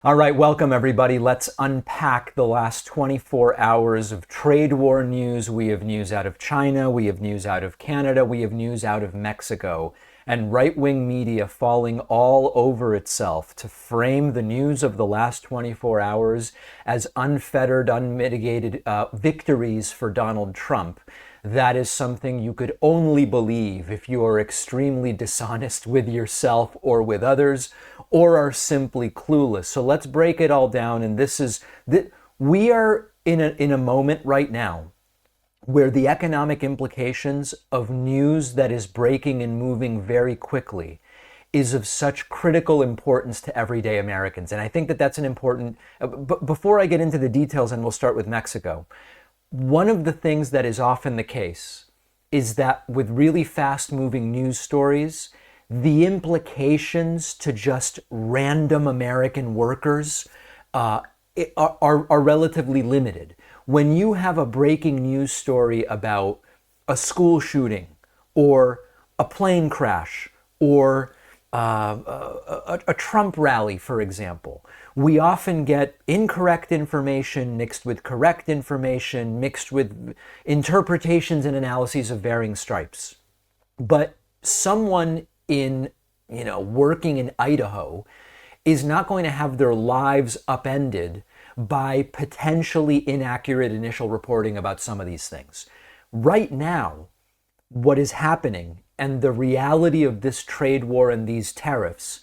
All right, welcome everybody. Let's unpack the last 24 hours of trade war news. We have news out of China, we have news out of Canada, we have news out of Mexico, and right-wing media falling all over itself to frame the news of the last 24 hours as unfettered, unmitigated victories for Donald Trump. That is something you could only believe if you are extremely dishonest with yourself or with others, or are simply clueless. So let's break it all down. And we are in a moment right now where the economic implications of news that is breaking and moving very quickly is of such critical importance to everyday Americans. And I think that that's an important, before I get into the details, and we'll start with Mexico, one of the things that is often the case is that with really fast moving news stories, the implications to just random American workers are relatively limited. When you have a breaking news story about a school shooting or a plane crash or a Trump rally, for example, we often get incorrect information mixed with correct information, mixed with interpretations and analyses of varying stripes. But someone working in Idaho is not going to have their lives upended by potentially inaccurate initial reporting about some of these things. Right now, what is happening and the reality of this trade war and these tariffs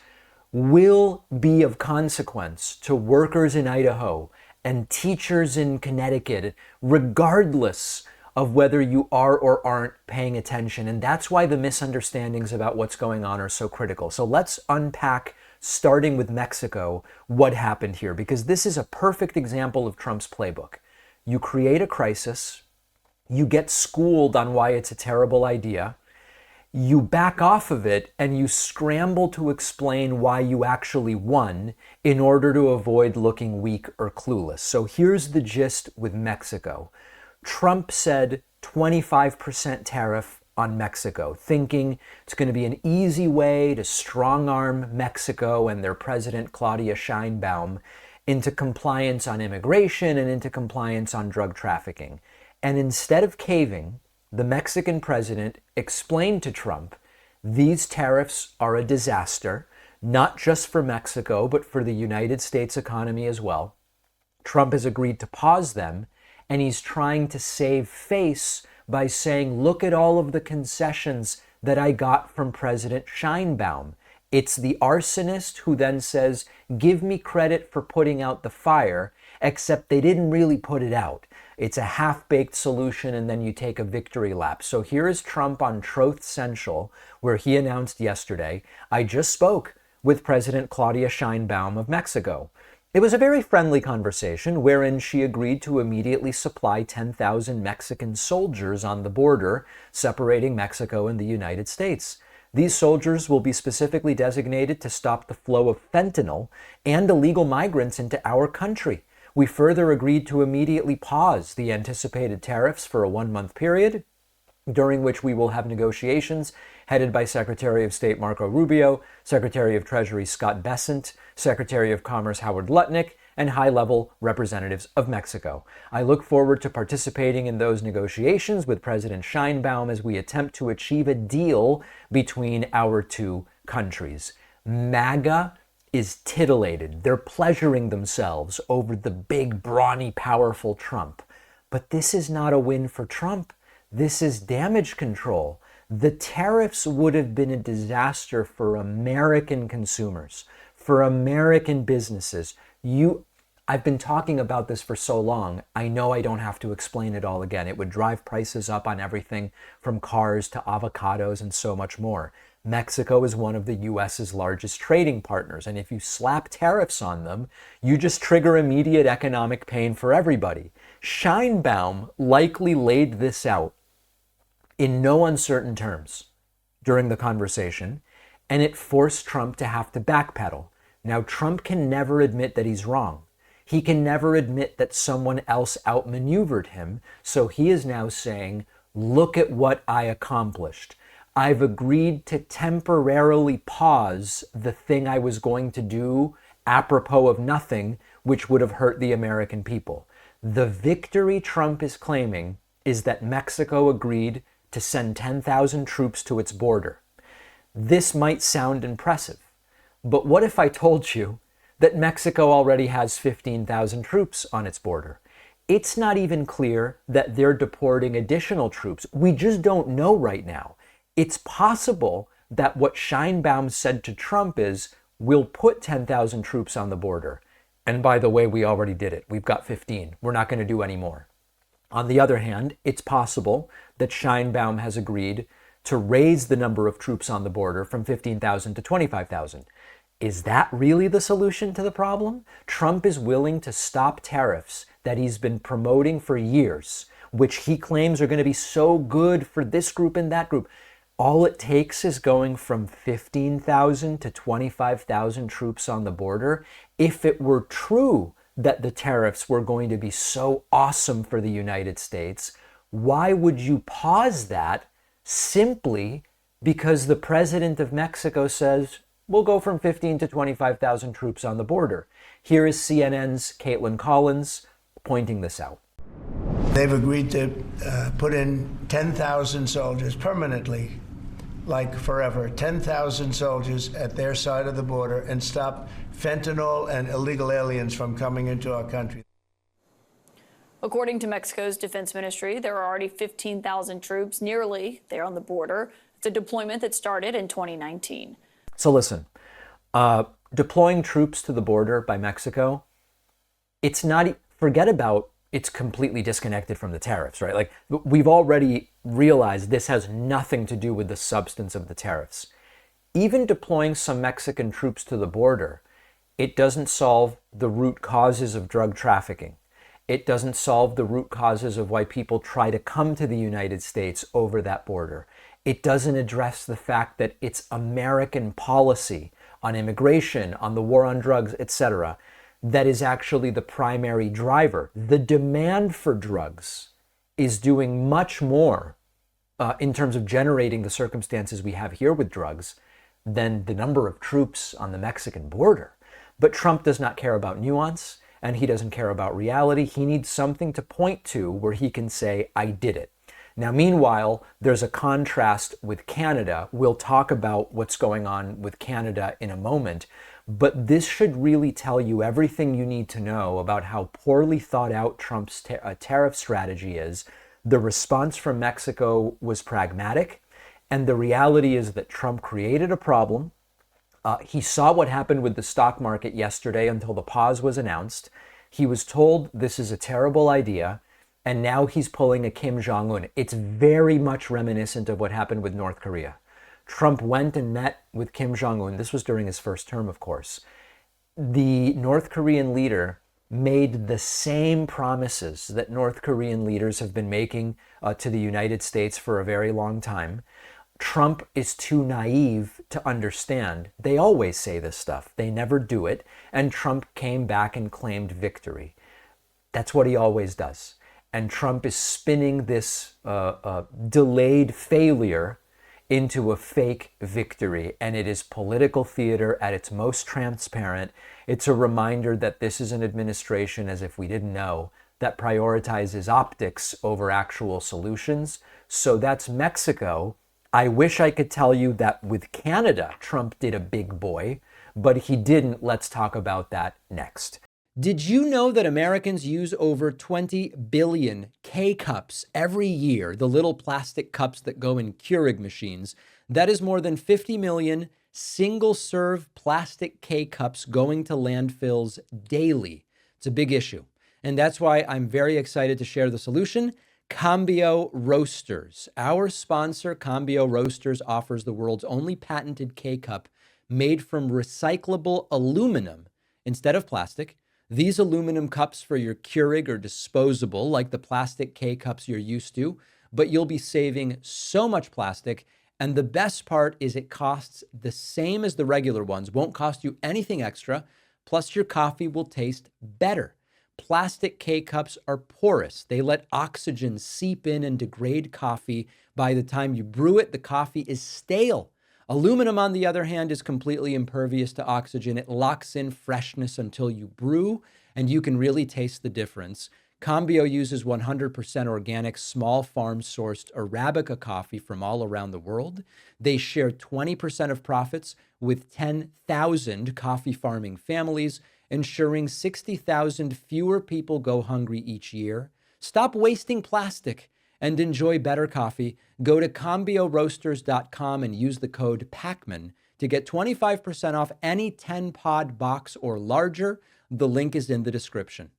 will be of consequence to workers in Idaho and teachers in Connecticut, regardless of whether you are or aren't paying attention. And that's why the misunderstandings about what's going on are so critical. So let's unpack, starting with Mexico, what happened here, because this is a perfect example of Trump's playbook. You create a crisis, you get schooled on why it's a terrible idea, you back off of it, and you scramble to explain why you actually won in order to avoid looking weak or clueless. So here's the gist with Mexico. Trump said 25% tariff on Mexico, thinking it's going to be an easy way to strong-arm Mexico and their President Claudia Sheinbaum into compliance on immigration and into compliance on drug trafficking. And instead of caving, the Mexican president explained to Trump, these tariffs are a disaster, not just for Mexico, but for the United States economy as well. Trump has agreed to pause them, and he's trying to save face by saying, look at all of the concessions that I got from President Sheinbaum. It's the arsonist who then says, give me credit for putting out the fire, except they didn't really put it out. It's a half-baked solution, and then you take a victory lap. So here is Trump on Truth Central, where he announced yesterday, I just spoke with President Claudia Sheinbaum of Mexico. It was a very friendly conversation wherein she agreed to immediately supply 10,000 Mexican soldiers on the border separating Mexico and the United States. These soldiers will be specifically designated to stop the flow of fentanyl and illegal migrants into our country. We further agreed to immediately pause the anticipated tariffs for a 1-month period, during which we will have negotiations headed by Secretary of State Marco Rubio, Secretary of Treasury Scott Bessent, Secretary of Commerce Howard Lutnick, and high-level representatives of Mexico. I look forward to participating in those negotiations with President Sheinbaum as we attempt to achieve a deal between our two countries. MAGA is titillated. They're pleasuring themselves over the big, brawny, powerful Trump. But this is not a win for Trump. This is damage control. The tariffs would have been a disaster for American consumers, for American businesses. I've been talking about this for so long, I know I don't have to explain it all again. It would drive prices up on everything from cars to avocados and so much more. Mexico is one of the US's largest trading partners, and if you slap tariffs on them, you just trigger immediate economic pain for everybody. Sheinbaum likely laid this out in no uncertain terms during the conversation, and it forced Trump to have to backpedal. Now, Trump can never admit that he's wrong. He can never admit that someone else outmaneuvered him, so he is now saying, look at what I accomplished. I've agreed to temporarily pause the thing I was going to do apropos of nothing, which would have hurt the American people. The victory Trump is claiming is that Mexico agreed to send 10,000 troops to its border. This might sound impressive, but what if I told you that Mexico already has 15,000 troops on its border? It's not even clear that they're deporting additional troops. We just don't know right now. It's possible that what Sheinbaum said to Trump is, we'll put 10,000 troops on the border. And by the way, we already did it. We've got 15. We're not going to do any more. On the other hand, it's possible that Sheinbaum has agreed to raise the number of troops on the border from 15,000 to 25,000. Is that really the solution to the problem? Trump is willing to stop tariffs that he's been promoting for years, which he claims are going to be so good for this group and that group. All it takes is going from 15,000 to 25,000 troops on the border. If it were true that the tariffs were going to be so awesome for the United States, why would you pause that simply because the president of Mexico says, we'll go from 15 to 25,000 troops on the border? Here is CNN's Caitlin Collins pointing this out. They've agreed to put in 10,000 soldiers permanently, like forever, 10,000 soldiers at their side of the border and stop fentanyl and illegal aliens from coming into our country. According to Mexico's defense ministry, there are already 15,000 troops nearly there on the border. It's a deployment that started in 2019. So listen, deploying troops to the border by Mexico, it's not, forget about it's completely disconnected from the tariffs, right? Like, we've already realized this has nothing to do with the substance of the tariffs. Even deploying some Mexican troops to the border, it doesn't solve the root causes of drug trafficking. It doesn't solve the root causes of why people try to come to the United States over that border. It doesn't address the fact that it's American policy on immigration, on the war on drugs, etc., that is actually the primary driver. The demand for drugs is doing much more in terms of generating the circumstances we have here with drugs than the number of troops on the Mexican border. But Trump does not care about nuance, and he doesn't care about reality. He needs something to point to where he can say, I did it. Now, meanwhile, there's a contrast with Canada. We'll talk about what's going on with Canada in a moment, but this should really tell you everything you need to know about how poorly thought out Trump's tariff strategy is. The response from Mexico was pragmatic, and the reality is that Trump created a problem. He saw what happened with the stock market yesterday until the pause was announced. He was told this is a terrible idea, and now he's pulling a Kim Jong-un. It's very much reminiscent of what happened with North Korea. Trump went and met with Kim Jong-un. This was during his first term, of course. The North Korean leader made the same promises that North Korean leaders have been making to the United States for a very long time. Trump is too naive to understand. They always say this stuff. They never do it. And Trump came back and claimed victory. That's what he always does. And Trump is spinning this delayed failure into a fake victory. And it is political theater at its most transparent. It's a reminder that this is an administration, as if we didn't know, that prioritizes optics over actual solutions. So that's Mexico. I wish I could tell you that with Canada, Trump did a big boy, but he didn't. Let's talk about that next. Did you know that Americans use over 20 billion K-cups every year, the little plastic cups that go in Keurig machines? That is more than 50 million single-serve plastic K-cups going to landfills daily. It's a big issue. And that's why I'm very excited to share the solution. Cambio Roasters. Our sponsor, Cambio Roasters, offers the world's only patented K-cup made from recyclable aluminum instead of plastic. These aluminum cups for your Keurig are disposable, like the plastic K-cups you're used to, but you'll be saving so much plastic. And the best part is it costs the same as the regular ones, won't cost you anything extra, plus your coffee will taste better. Plastic K-cups are porous. They let oxygen seep in and degrade coffee. By the time you brew it, the coffee is stale. Aluminum, on the other hand, is completely impervious to oxygen. It locks in freshness until you brew, and you can really taste the difference. Cambio uses 100% organic, small farm-sourced Arabica coffee from all around the world. They share 20% of profits with 10,000 coffee farming families, ensuring 60,000 fewer people go hungry each year. Stop wasting plastic and enjoy better coffee. Go to cambioroasters.com and use the code PACMAN to get 25% off any 10-pod box or larger. The link is in the description.